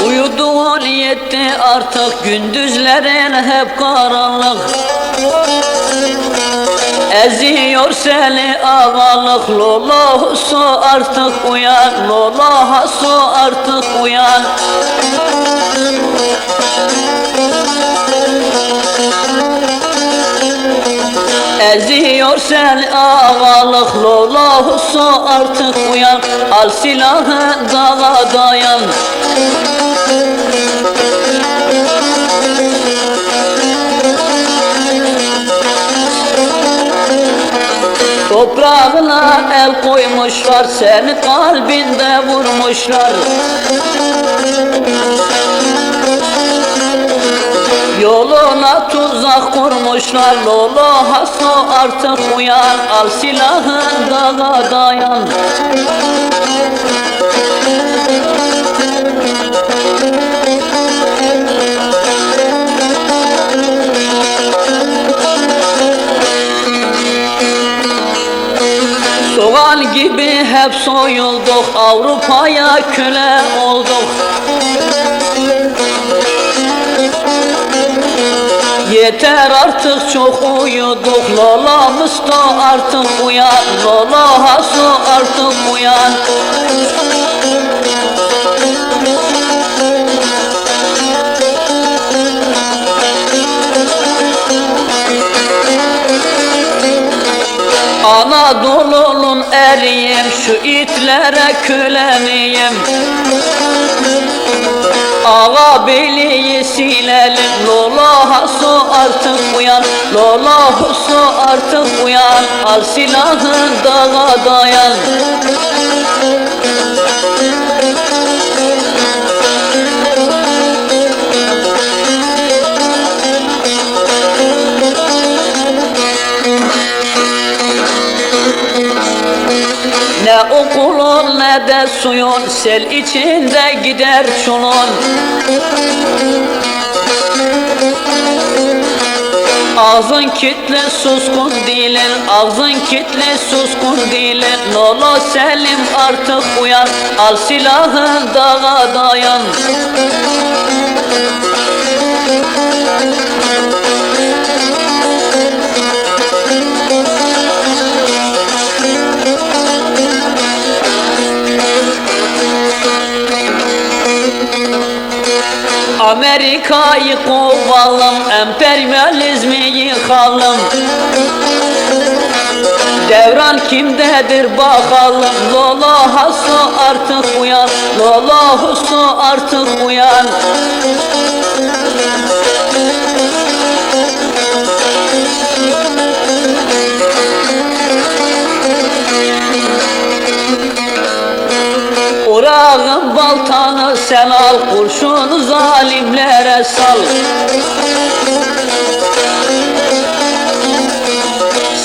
Uyuduğun yetti artık, gündüzlerin hep karanlık. Eziyor seni ağalık, lolo su artık uyan, lolo su artık uyan. Eziyor seni ağalık, lolo su artık uyan. Al silahı dağa dayan. Toprağına el koymuşlar, seni kalbinde vurmuşlar. Yoluna tuzak kurmuşlar, lolo haso artık uyan. Al silahı dağa dayan. Soğan gibi hep soyulduk, Avrupa'ya köle olduk. Yeter artık çok uyuduk, lola musto artık uyan, lola haso artık uyan. Anadolu'nun eriyim, şu itlere köle miyim? Ağa beyliği silelim, lola haso artık uyan, lola haso artık uyan. Al silahı dağa dayan. Ne okulun ne de suyun, sel içinde gider çulun. Ağzın kitle suskun dilin, ağzın kitle suskun dilin. Lolo Selim artık uyan, al silahı dağa dayan. Amerika'yı kovalım, emperyalizmi yıkalım. Devran kimdedir bakalım, lola haso artık uyan, lola haso artık uyan. Urağın baltanı sen al, kurşunu zalimlere sal.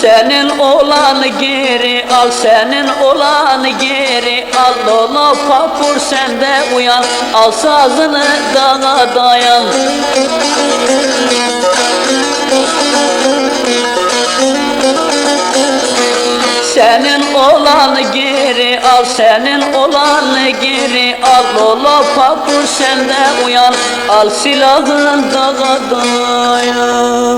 Senin olanı geri al, senin olanı geri al. Lolo papur sende uyan, al sazını dağa dayan. Senin olanı geri al, senin olanı geri al. Lolo papur sende uyan, al silahın dağa dayan.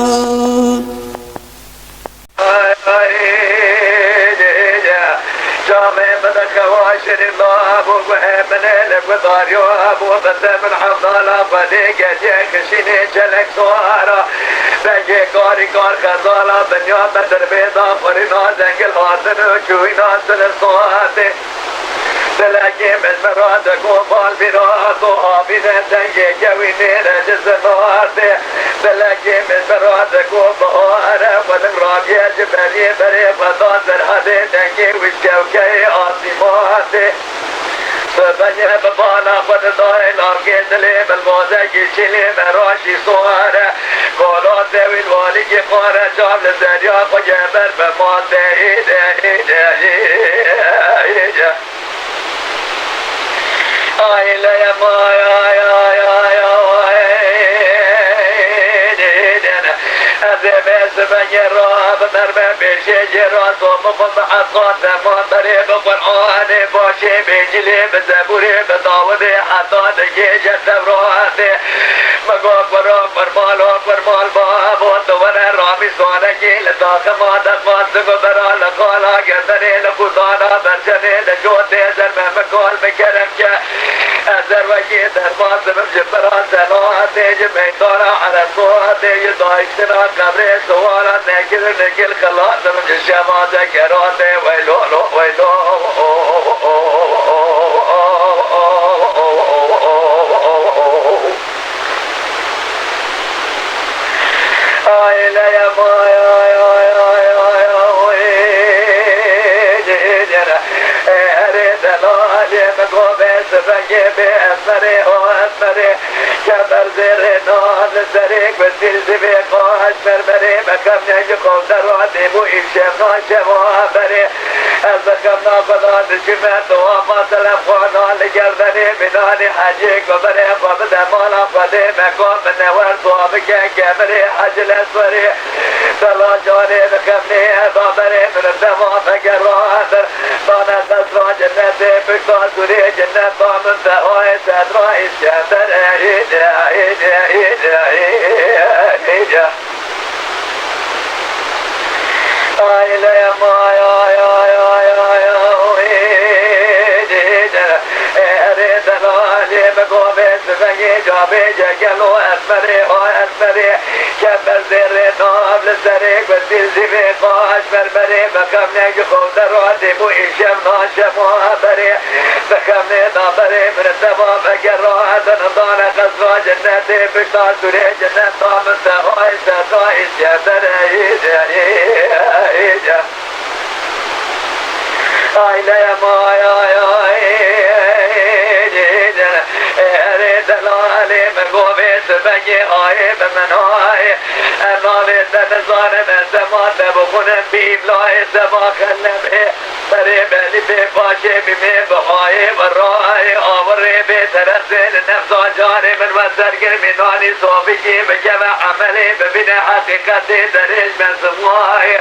من الكواشر الله ومن القدار يواب وبس من حفظنا فديك جيك شيني جلك سوارا بجي قاري قار خزالا بنيا بدر بيضا فرنا دنقل هاتن وشوينا سن الصواتي دلقي من مراد قوبال براد وآبين دنجي جويني رجز نوارتي دلقي من مراد قوبال ونمراب يجبري بري فضان در هدي دنجي وشوكي آسيماتي بني ببانا قد ضاينا قتلي بالموزة جيشلي مراشي صورة قولون ذوي الوالي قارة جاب للزريا قجبر بموزة إيجا آي لا يا زبس بني راب مرمى بشجرة صمم بعصات ما طريق قرآن باشي بجلي بزبوري بداودي حتى دقيجة تبراتي مقوك وراك برمال وبرمال باب ودوانا رامي صانكي لتاك ما دقمان سقبرا لقالا قدري لقودانا برشني لجوتي زرمى مقال بكرمك أزر وكي درمان سبب جبران سنواتي جميطانا على صواتي يضايقتنا قبري سوالا نكل خلاص سبب جشما ذكراتي ويلو ويلو آي لا يا أسمري وأسمري كبر زير نار لسريك بسير زبيق وأشمر بري مكم نجقوم درواتي بو إمشيخ ناشم وابري أزكم نافضات شمات وما سلام خوانان لقردني مناني حجيك وبري وبدا مالا قدي مكوم من نور صوابك كبري حج الأسوري صلا جاني مكمني بابري من الدماء فقر وآثر بانا تسرع جنتي بكتار سوري جنت بامن تهوي تدرع الشمبر إيجا آي لا يا أريد العالي مقومي سفني جابي جاكلو أسمري وأسمري كبر زيري نواب للسريق بسير زفيق وأشمر بري بكمني جخوم درواتي بو إشم ناشم وابري بكمني نابري من الدمام أقرات نضانا قصرا جنتي بشتار سوري جنت طامن تهوي تدرع الشمبر إيجا آي لا يا أريد العالي من قومي سبني آي بمن آي أمامي تنزان من زمان بخون بيم لاي زمان خلبه بريب لي بفاشي بمي بخاي براي آوري بترسل نفسا جاني من وزرقر مناني صوفيكي بجمع عملي ببنى حقيقتي دريج من سمواي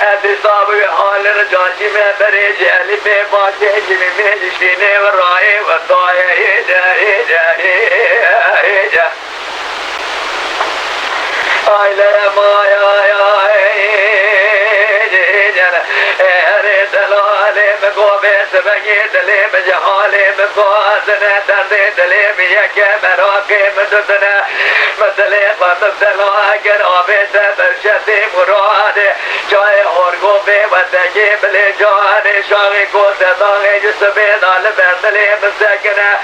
أدي صابي حال رجاشي من بريج لي بفاشي جمي ميجشيني وراي وطاي إيجا آي لا أريد العالي مقومي سبني دلي بجحالي مقوازنا تردي دلي بيك مراكي مددنا مثلي قمبدل وأقر آبيت برشتي مرادي جاي هرقو بي ودجي بلي جاني شاغي قوت داغي جسبي دال بردلي مسكنا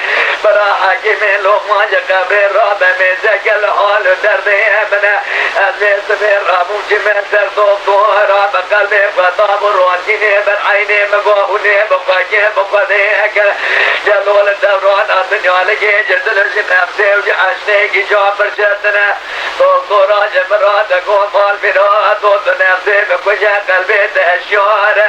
برا حكيمي لغمان جقبري رابع مزك الحال دردي امنا أزمي سبير راموجي من سر دكتورا بقلبي فتاب روانجيني بر عيني مقوهوني بقاكي بقاذي أكل جلول الدوران الدنيا لقي جزل نفسي وجعشني كي جواب برشتنا دكتورا جمرات أقول مال بنا دوت نفسي بكوشا قلبي تهشيار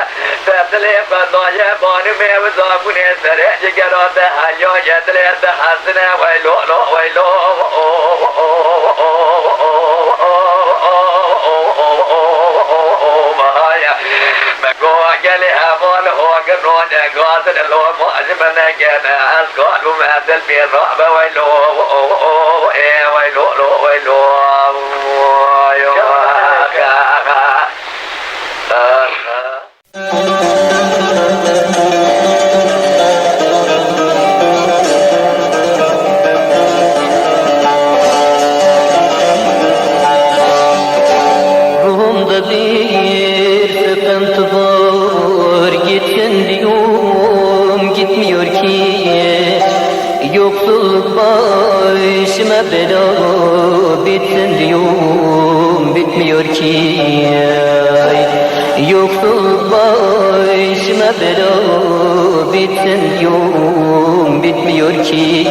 تبدلي فتايا بانو مي وزاقوني سريع جقرات حيو يدلي تحسنا ويلو ويلو مقوى لي أمال هو قرون قاتل لو معجبنا كنا أسقال ومثل في الرعب ويلو ويلو ويلو Ruhumda bir sıkıntı var, gitsin diyorum gitmiyor ki. Yoksulluk başıma bela, bitsin diyorum bitmiyor ki. Yoksul başıma bela bitsin diyorum, bitmiyor ki.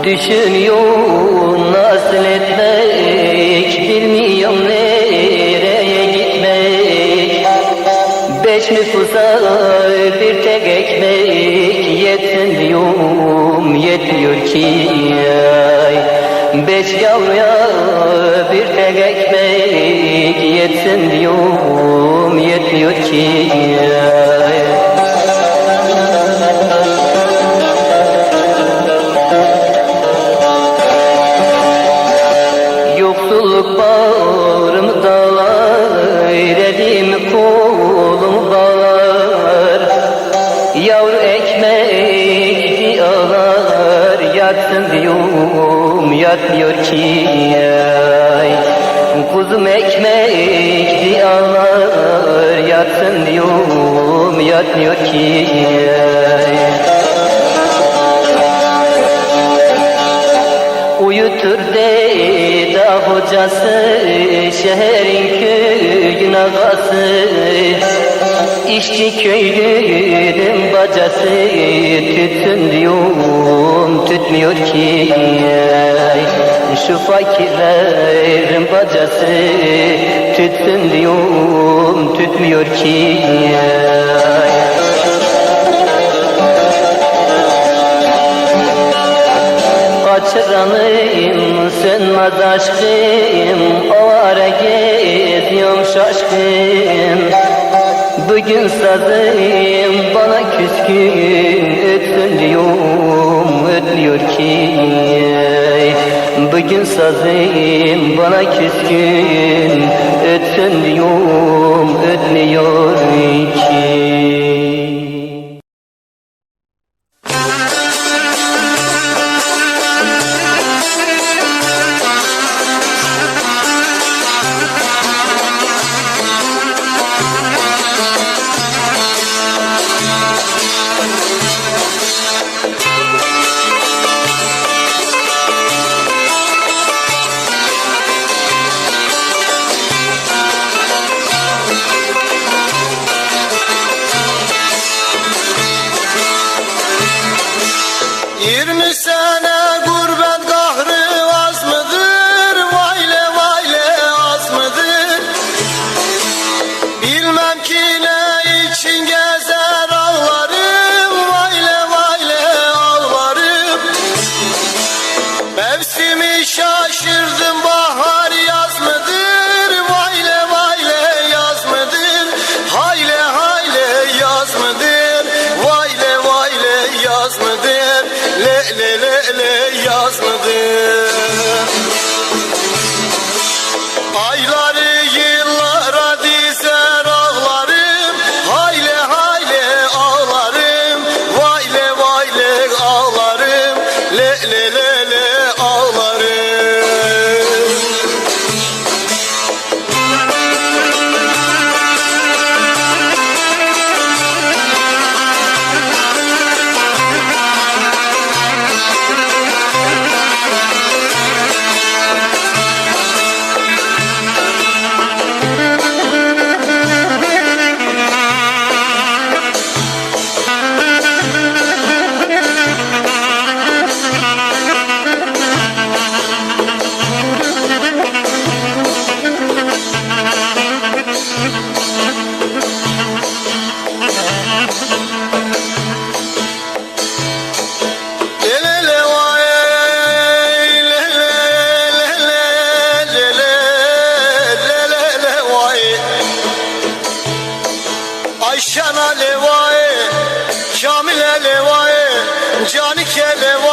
Düşünüyorum nasıl etmek, bilmiyorum nereye gitmek. 5 nüfusa bir tek ekmek yetsin diyorum, yetmiyor ki. 5 yavruya bir tek ekmek yetsin diyorum, yetmiyor ki. Yoksulluk bağrımı dağlar, elimi kolumu bağlar. Yavru ekmek ağlar, yatsın diyorum, yatmıyor ki. Kuzum ekmek ağlar, yatsın diyorum, yatmıyor ki. Uyutur deda hocası, şehrin köyün ağası. İşçi köylünün bacası, tütsün diyorum, tütmüyor ki. Şu fakirlerin bacası, tütsün diyorum, tütmüyor ki. Açıranım sönmez aşkım, o ara geziyorum şaşkın. Bugün sazım bana küskün, ötsün diyorum, ötmüyor ki. Bugün sazım bana küskün, ötsün diyorum, ötmüyor ki. Ayşana levay, Kamile levay, Canike levay.